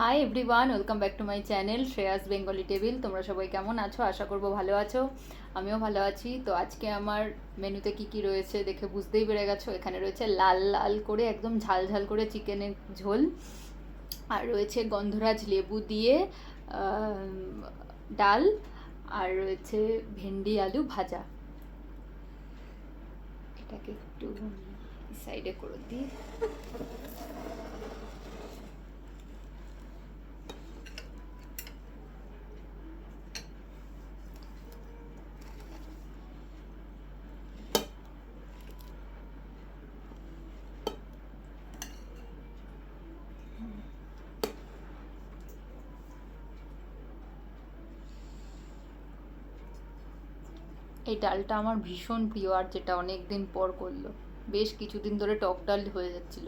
Hi everyone, welcome back to my channel Shreyas Bengali table. তোমরা সবাই কেমন আছো? আশা করবো ভালো আছো। আমিও ভালো আছি। তো আজকে আমার মেনুতে কি কি রয়েছে দেখে বুঝতেই পেরে গেছো। এখানে রয়েছে লাল লাল করে একদম ঝাল ঝাল করে চিকেনের ঝোল, আর রয়েছে গন্ধরাজ লেবু দিয়ে ডাল, আর রয়েছে ভেন্ডি আলু ভাজা। এটাকে একটু সাইডে করে দিই। এই ডালটা আমার ভীষণ প্রিয়, আর যেটা অনেক দিন পর করলো। বেশ কিছুদিন ধরে টক ডাল হয়ে যাচ্ছিল।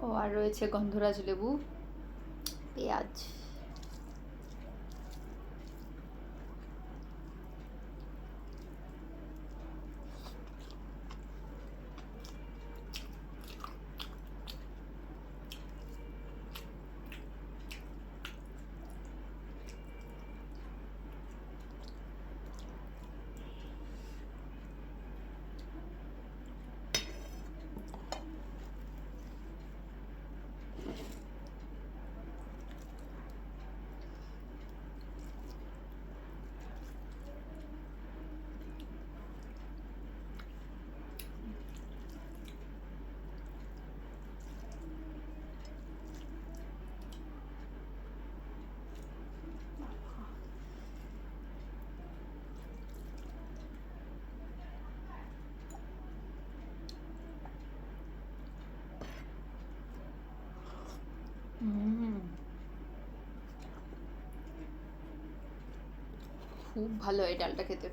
ও আর রয়েছে গন্ধরাজ লেবু, পেঁয়াজ। খুব ভালো এই ডালটা খেতে।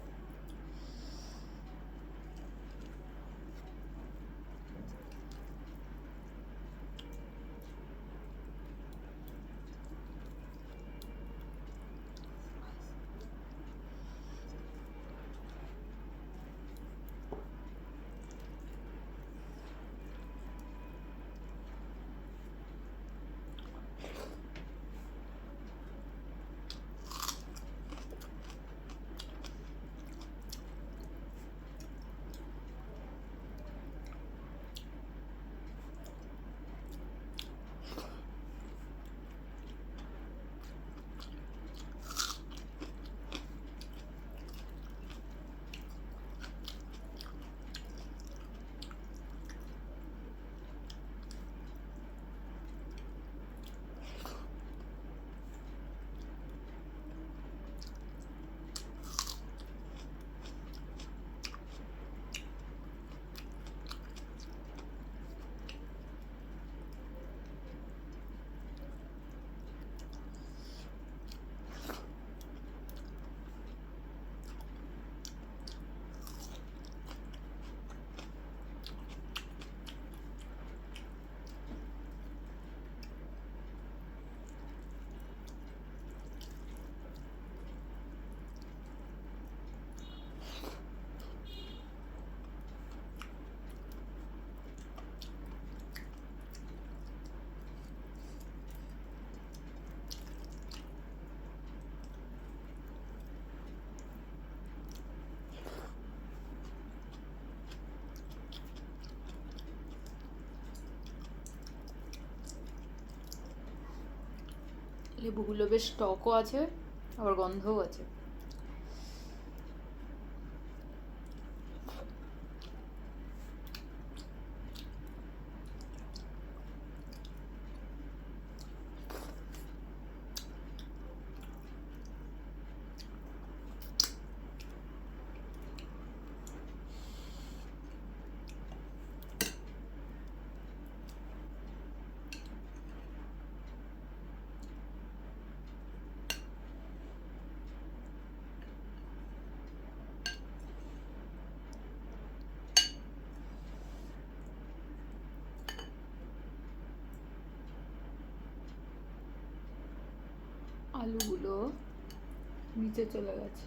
লেবুগুলো বেশ টকও আছে, আবার গন্ধও আছে। আলুগুলো নিচে চলে গেছে।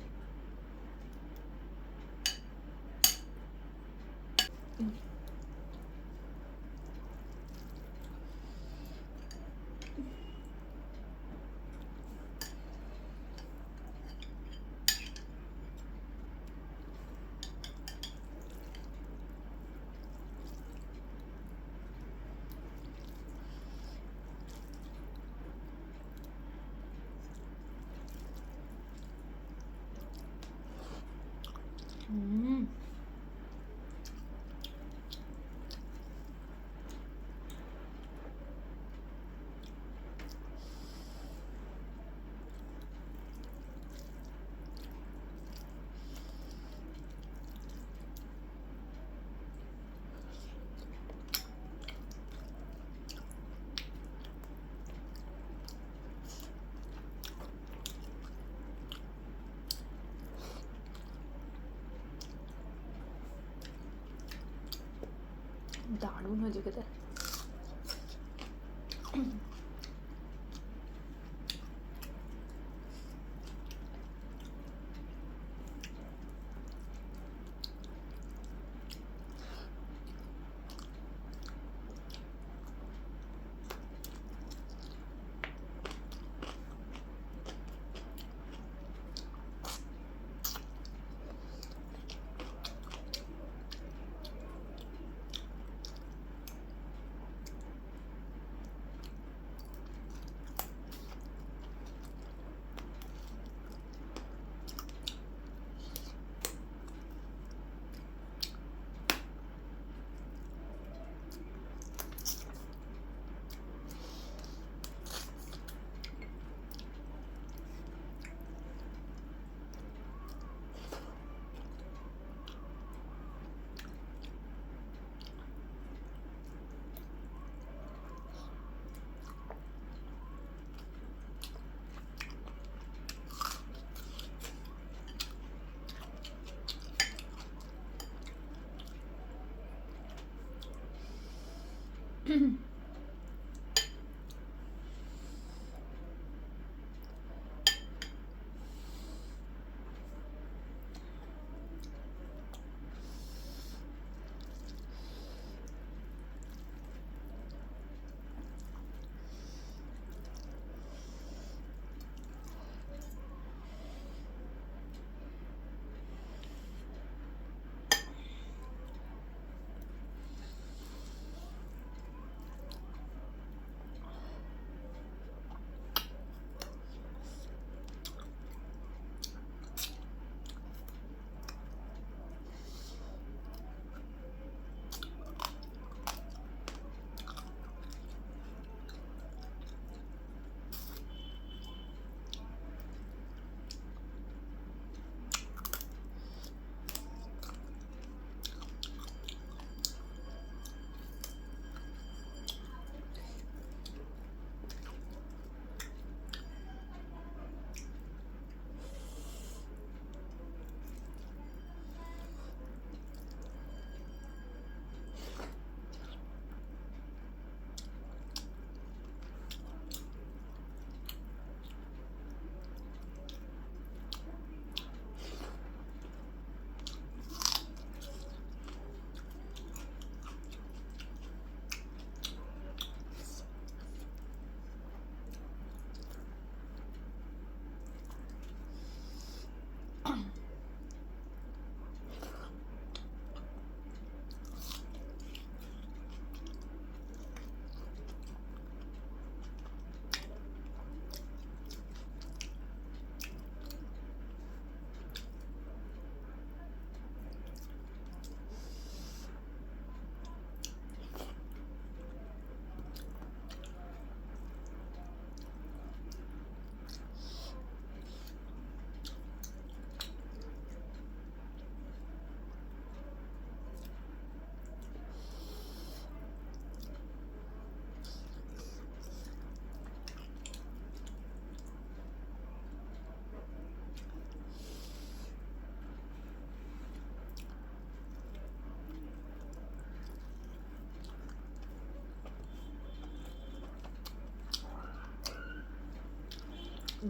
দারুণ হয়েছে খেতে।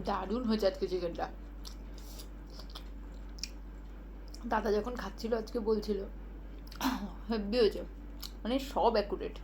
দারুণ হয়েছে আজকে চিকেনটা। দাদা যখন খাচ্ছিল আজকে বলছিল হেব্বি হয়েছে, মানে সব অ্যাকুরেট।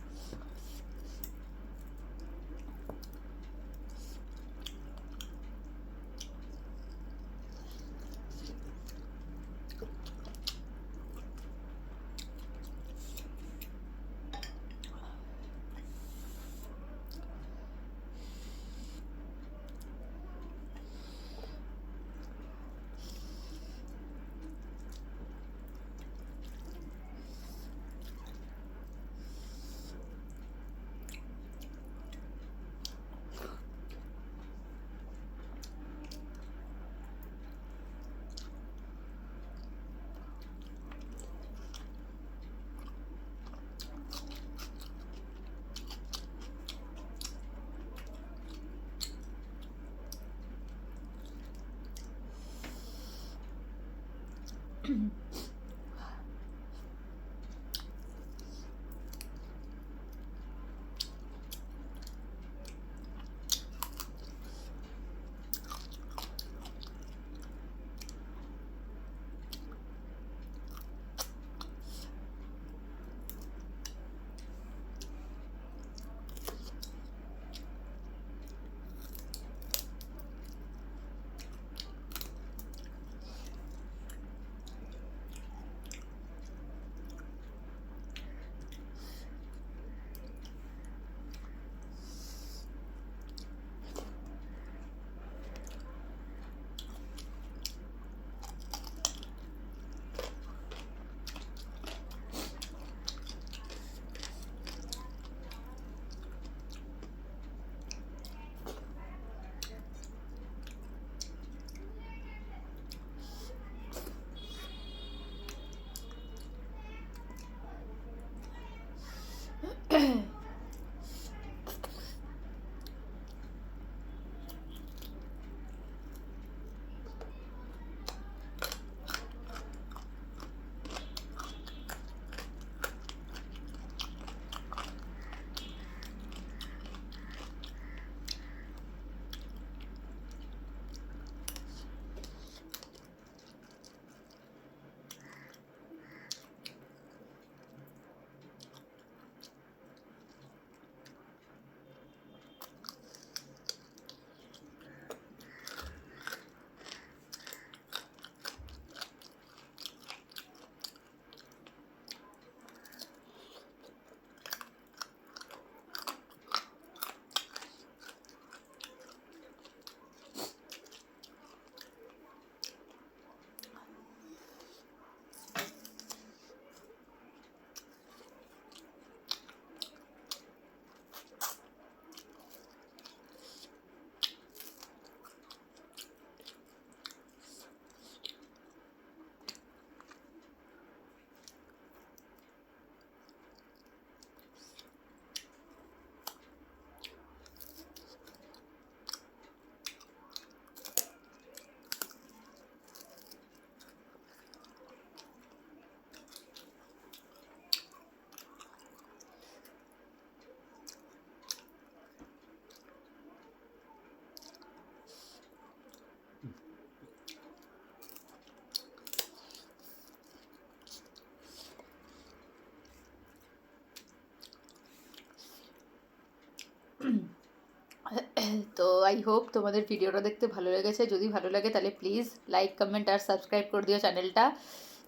তো আই হোপ তোমাদের ভিডিওটা দেখতে ভালো লেগেছে। যদি ভালো লাগে তাহলে প্লিজ লাইক কমেন্ট আর সাবস্ক্রাইব করে দিও চ্যানেলটা।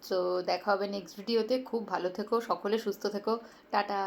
সো দেখা হবে নেক্সট ভিডিওতে। খুব ভালো থেকো, সকলে সুস্থ থেকো। টাটা।